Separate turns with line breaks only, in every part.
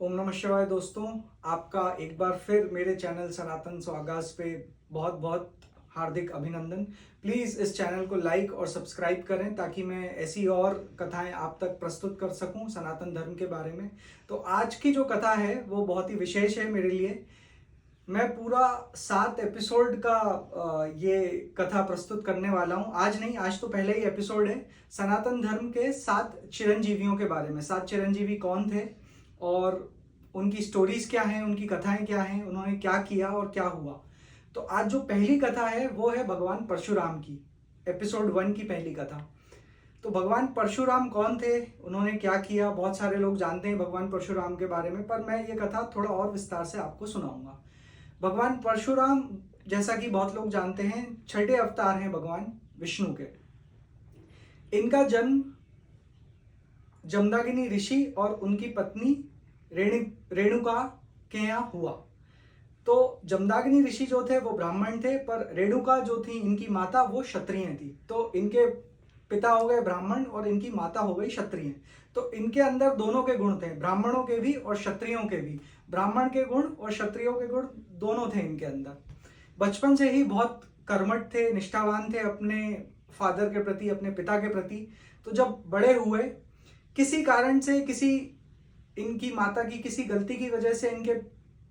ओम नमः शिवाय दोस्तों, आपका एक बार फिर मेरे चैनल सनातन स्वागास पे बहुत बहुत हार्दिक अभिनंदन। प्लीज़ इस चैनल को लाइक और सब्सक्राइब करें ताकि मैं ऐसी और कथाएं आप तक प्रस्तुत कर सकूं सनातन धर्म के बारे में। तो आज की जो कथा है वो बहुत ही विशेष है मेरे लिए। मैं पूरा 7 एपिसोड का ये कथा प्रस्तुत करने वाला हूँ। आज नहीं, आज तो पहले ही एपिसोड है। सनातन धर्म के 7 चिरंजीवियों के बारे में। 7 चिरंजीवी कौन थे और उनकी स्टोरीज क्या हैं, उनकी कथाएं क्या हैं, उन्होंने क्या किया और क्या हुआ। तो आज जो पहली कथा है वो है भगवान परशुराम की, एपिसोड 1 की पहली कथा। तो भगवान परशुराम कौन थे, उन्होंने क्या किया, बहुत सारे लोग जानते हैं भगवान परशुराम के बारे में, पर मैं ये कथा थोड़ा और विस्तार से आपको सुनाऊंगा। भगवान परशुराम, जैसा कि बहुत लोग जानते हैं, छठे अवतार हैं भगवान विष्णु के। इनका जन्म जमदागिनी ऋषि और उनकी पत्नी रेणुका के यहाँ हुआ। तो जमदागिनी ऋषि जो थे वो ब्राह्मण थे, पर रेणुका जो थी इनकी माता वो क्षत्रिय थी। तो इनके पिता हो गए ब्राह्मण और इनकी माता हो गई क्षत्रिय। तो इनके अंदर दोनों के गुण थे, ब्राह्मणों के भी और क्षत्रियों के भी। ब्राह्मण के गुण और क्षत्रियों के गुण दोनों थे इनके अंदर। बचपन से ही बहुत कर्मठ थे, निष्ठावान थे अपने फादर के प्रति, अपने पिता के प्रति। तो जब बड़े हुए, किसी कारण से, किसी इनकी माता की किसी गलती की वजह से इनके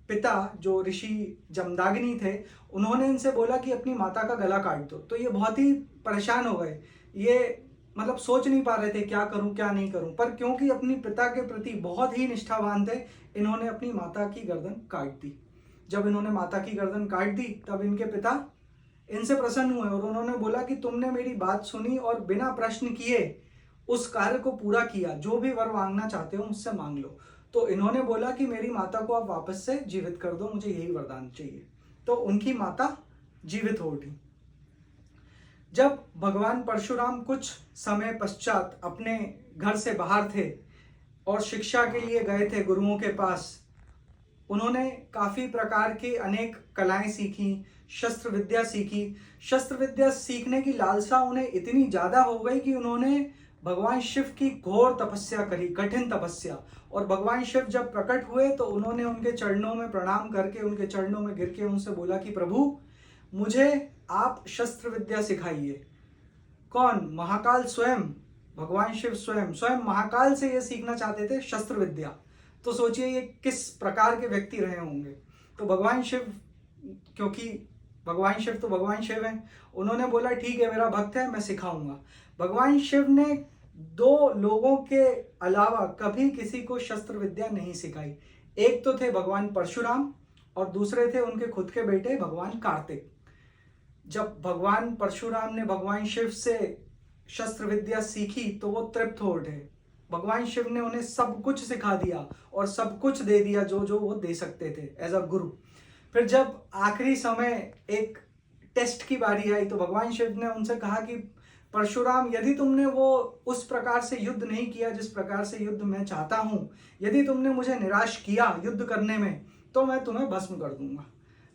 पिता जो ऋषि जमदाग्नि थे, उन्होंने इनसे बोला कि अपनी माता का गला काट दो। तो ये बहुत ही परेशान हो गए। ये मतलब सोच नहीं पा रहे थे क्या करूं क्या नहीं करूं, पर क्योंकि अपनी पिता के प्रति बहुत ही निष्ठावान थे, इन्होंने अपनी माता की गर्दन काट दी। जब इन्होंने माता की गर्दन काट दी तब इनके पिता इनसे प्रसन्न हुए और उन्होंने बोला कि तुमने मेरी बात सुनी और बिना प्रश्न किए उस कार्य को पूरा किया, जो भी वर मांगना चाहते हो मुझसे मांग लो। तो इन्होंने बोला कि मेरी माता को आप वापस से जीवित कर दो, मुझे यही वरदान चाहिए। तो उनकी माता जीवित हो उठी। जब भगवान परशुराम कुछ समय पश्चात अपने घर से बाहर थे और शिक्षा के लिए गए थे गुरुओं के पास, उन्होंने काफी प्रकार की अनेक कलाएं सीखी, शस्त्र विद्या सीखी। शस्त्र विद्या सीखने की लालसा उन्हें इतनी ज्यादा हो गई कि उन्होंने भगवान शिव की घोर तपस्या करी, कठिन तपस्या। और भगवान शिव जब प्रकट हुए तो उन्होंने उनके चरणों में प्रणाम करके, उनके चरणों में गिर के उनसे बोला कि प्रभु, मुझे आप शस्त्र विद्या सिखाइए। कौन? महाकाल स्वयं, भगवान शिव स्वयं स्वयं महाकाल से ये सीखना चाहते थे शस्त्र विद्या। तो सोचिए ये किस प्रकार के व्यक्ति रहे होंगे। तो भगवान शिव, क्योंकि भगवान शिव तो भगवान शिव हैं, उन्होंने बोला ठीक है, मेरा भक्त है, मैं सिखाऊंगा। भगवान शिव ने 2 लोगों के अलावा कभी किसी को शस्त्र विद्या नहीं सिखाई। एक तो थे भगवान परशुराम और दूसरे थे उनके खुद के बेटे भगवान कार्तिक। जब भगवान परशुराम ने भगवान शिव से शस्त्र विद्या सीखी तो वो तृप्त हो उठे। भगवान शिव ने उन्हें सब कुछ सिखा दिया और सब कुछ दे दिया जो जो वो दे सकते थे एज अ गुरु। फिर जब आखिरी समय एक टेस्ट की बारी आई तो भगवान शिव ने उनसे कहा कि परशुराम, यदि तुमने वो उस प्रकार से युद्ध नहीं किया जिस प्रकार से युद्ध मैं चाहता हूं, यदि तुमने मुझे निराश किया युद्ध करने में, तो मैं तुम्हें भस्म कर दूंगा।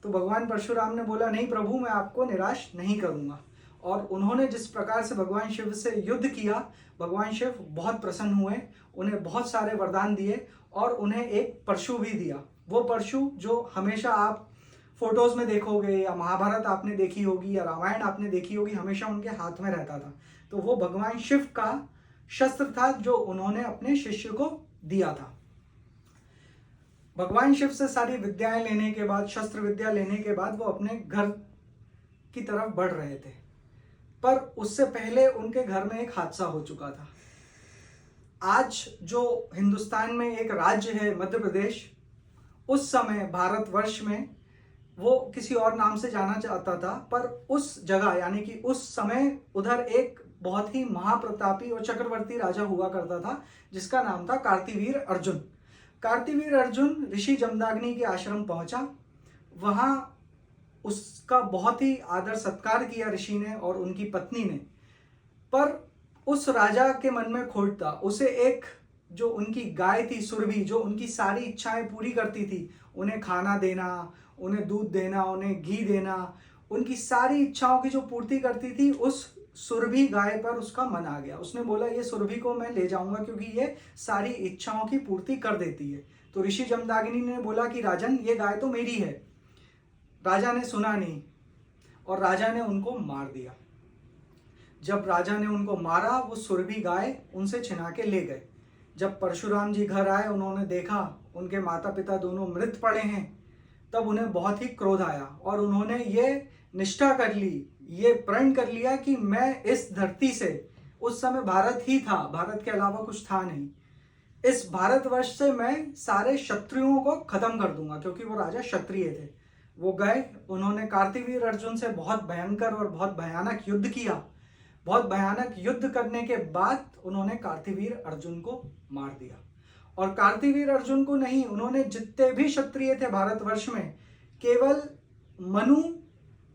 तो भगवान परशुराम ने बोला, नहीं प्रभु, मैं आपको निराश नहीं करूंगा। और उन्होंने जिस प्रकार से भगवान शिव से युद्ध किया, भगवान शिव बहुत प्रसन्न हुए, उन्हें बहुत सारे वरदान दिए और उन्हें एक परशु भी दिया। वो परशु जो हमेशा आप फोटोज में देखोगे, या महाभारत आपने देखी होगी, या रामायण आपने देखी होगी, हमेशा उनके हाथ में रहता था। तो वो भगवान शिव का शस्त्र था जो उन्होंने अपने शिष्य को दिया था। भगवान शिव से सारी विद्याएं लेने के बाद, शस्त्र विद्या लेने के बाद, वो अपने घर की तरफ बढ़ रहे थे। पर उससे पहले उनके घर में एक हादसा हो चुका था। आज जो हिंदुस्तान में एक राज्य है मध्य प्रदेश, उस समय भारतवर्ष में वो किसी और नाम से जाना चाहता था, पर उस जगह यानी कि उस समय उधर एक बहुत ही महाप्रतापी और चक्रवर्ती राजा हुआ करता था जिसका नाम था कार्तिवीर अर्जुन। कार्तिवीर अर्जुन ऋषि जमदाग्नि के आश्रम पहुंचा। वहां उसका बहुत ही आदर सत्कार किया ऋषि ने और उनकी पत्नी ने। पर उस राजा के मन में खोट था। उसे एक जो उनकी गाय थी सुरभि, जो उनकी सारी इच्छाएं पूरी करती थी, उन्हें खाना देना, उन्हें दूध देना, उन्हें घी देना, उनकी सारी इच्छाओं की जो पूर्ति करती थी, उस सुरभि गाय पर उसका मन आ गया। उसने बोला ये सुरभि को मैं ले जाऊंगा क्योंकि ये सारी इच्छाओं की पूर्ति कर देती है। तो ऋषि जमदाग्नि ने बोला कि राजन, ये गाय तो मेरी है। राजा ने सुना नहीं और राजा ने उनको मार दिया। जब राजा ने उनको मारा, वो सुरभि गाय उनसे छिना के ले गए। जब परशुराम जी घर आए, उन्होंने देखा उनके माता पिता दोनों मृत पड़े हैं, तब उन्हें बहुत ही क्रोध आया और उन्होंने ये निष्ठा कर ली, ये प्रण कर लिया कि मैं इस धरती से, उस समय भारत ही था, भारत के अलावा कुछ था नहीं, इस भारतवर्ष से मैं सारे क्षत्रियों को खत्म कर दूंगा, क्योंकि वो राजा क्षत्रिय थे। वो गए, उन्होंने कार्तिवीर अर्जुन से बहुत भयंकर और बहुत भयानक युद्ध किया। बहुत भयानक युद्ध करने के बाद उन्होंने कार्तिवीर अर्जुन को मार दिया। और कार्तिवीर अर्जुन को नहीं, उन्होंने जितने भी क्षत्रिय थे भारतवर्ष में, केवल मनु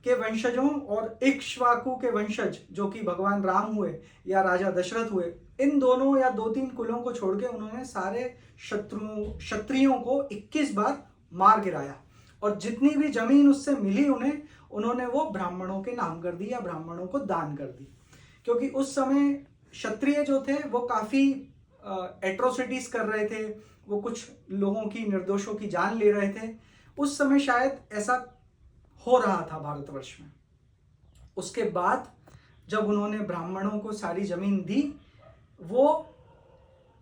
के वंशजों और इक्ष्वाकु के वंशज जो कि भगवान राम हुए या राजा दशरथ हुए, इन दोनों या 2-3 कुलों को छोड़ के उन्होंने सारे क्षत्रियों को 21 बार मार गिराया। और जितनी भी जमीन उससे मिली उन्हें, उन्होंने वो ब्राह्मणों के नाम कर दी या ब्राह्मणों को दान कर दी। क्योंकि उस समय क्षत्रिय जो थे वो काफ़ी एट्रोसिटीज कर रहे थे, वो कुछ लोगों की, निर्दोषों की जान ले रहे थे। उस समय शायद ऐसा हो रहा था भारतवर्ष में। उसके बाद जब उन्होंने ब्राह्मणों को सारी जमीन दी, वो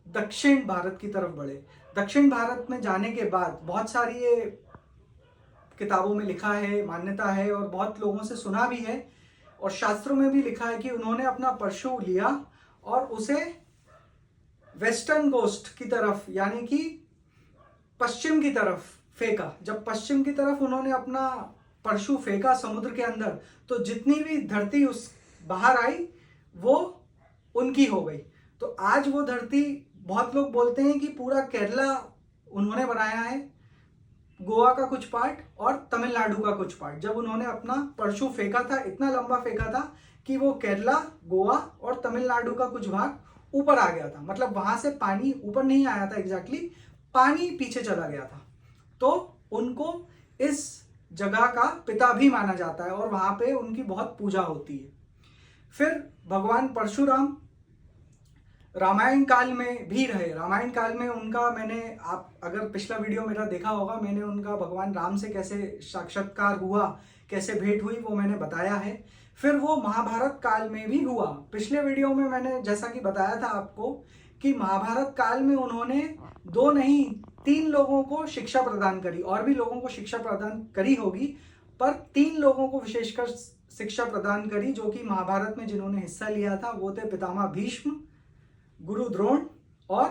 दक्षिण भारत की तरफ बढ़े। दक्षिण भारत में जाने के बाद बहुत सारी ये किताबों में लिखा है, मान्यता है और बहुत लोगों से सुना भी है और शास्त्रों में भी लिखा है कि उन्होंने अपना परशु लिया और उसे वेस्टर्न कोस्ट की तरफ, यानी कि पश्चिम की तरफ फेंका। जब पश्चिम की तरफ उन्होंने अपना परशु फेंका समुद्र के अंदर, तो जितनी भी धरती उस बाहर आई वो उनकी हो गई। तो आज वो धरती, बहुत लोग बोलते हैं कि पूरा केरला उन्होंने बनाया है, गोवा का कुछ पार्ट और तमिलनाडु का कुछ पार्ट। जब उन्होंने अपना परशु फेंका था, इतना लंबा फेंका था कि वो केरला, गोवा और तमिलनाडु का कुछ भाग ऊपर आ गया था। मतलब वहां से पानी ऊपर नहीं आया था एग्जैक्टली, पानी पीछे चला गया था। तो उनको इस जगह का पिता भी माना जाता है और वहां पे उनकी बहुत पूजा होती है। फिर भगवान परशुराम रामायण काल में भी रहे। रामायण काल में उनका, मैंने, आप अगर पिछला वीडियो मेरा देखा होगा, मैंने उनका भगवान राम से कैसे साक्षात्कार हुआ, कैसे भेंट हुई, वो मैंने बताया है। फिर वो महाभारत काल में भी हुआ। पिछले वीडियो में मैंने जैसा कि बताया था आपको कि महाभारत काल में उन्होंने 2 नहीं 3 लोगों को शिक्षा प्रदान करी, और भी लोगों को शिक्षा प्रदान करी होगी, पर 3 लोगों को विशेषकर शिक्षा प्रदान करी जो कि महाभारत में जिन्होंने हिस्सा लिया था। वो थे पितामह भीष्म, गुरु द्रोण और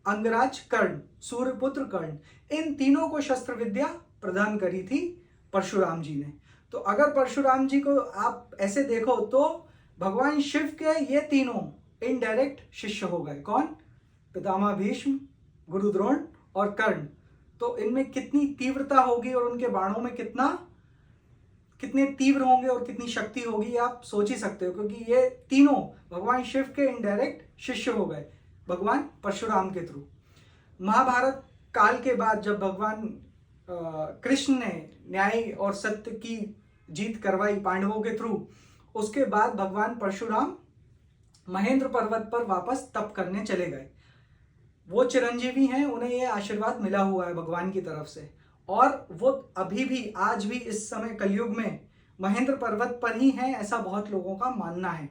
अंगराज कर्ण, सूर्यपुत्र कर्ण। इन तीनों को शस्त्र विद्या प्रदान करी थी परशुराम जी ने। तो अगर परशुराम जी को आप ऐसे देखो तो भगवान शिव के ये तीनों इनडायरेक्ट शिष्य हो गए। कौन? पितामह भीष्म, गुरु द्रोण और कर्ण। तो इनमें कितनी तीव्रता होगी और उनके बाणों में कितने तीव्र होंगे और कितनी शक्ति होगी, आप सोच ही सकते हो, क्योंकि ये तीनों भगवान शिव के इनडायरेक्ट शिष्य हो गए भगवान परशुराम के थ्रू। महाभारत काल के बाद जब भगवान कृष्ण ने न्याय और सत्य की जीत करवाई पांडवों के थ्रू, उसके बाद भगवान परशुराम महेंद्र पर्वत पर वापस तप करने चले गए। वो चिरंजीवी हैं, उन्हें ये आशीर्वाद मिला हुआ है भगवान की तरफ से, और वो अभी भी, आज भी इस समय कलयुग में महेंद्र पर्वत पर ही हैं, ऐसा बहुत लोगों का मानना है।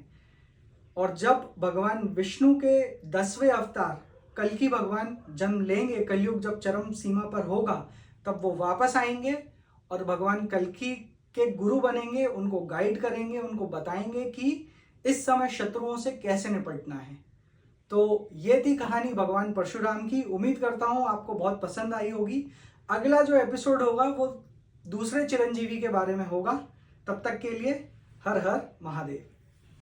और जब भगवान विष्णु के 10वें अवतार कल्कि भगवान जन्म लेंगे, कलयुग जब चरम सीमा पर होगा, तब वो वापस आएंगे और भगवान कल्कि के गुरु बनेंगे, उनको गाइड करेंगे, उनको बताएंगे कि इस समय शत्रुओं से कैसे निपटना है। तो ये थी कहानी भगवान परशुराम की। उम्मीद करता हूँ आपको बहुत पसंद आई होगी। अगला जो एपिसोड होगा वो दूसरे चिरंजीवी के बारे में होगा। तब तक के लिए हर हर महादेव।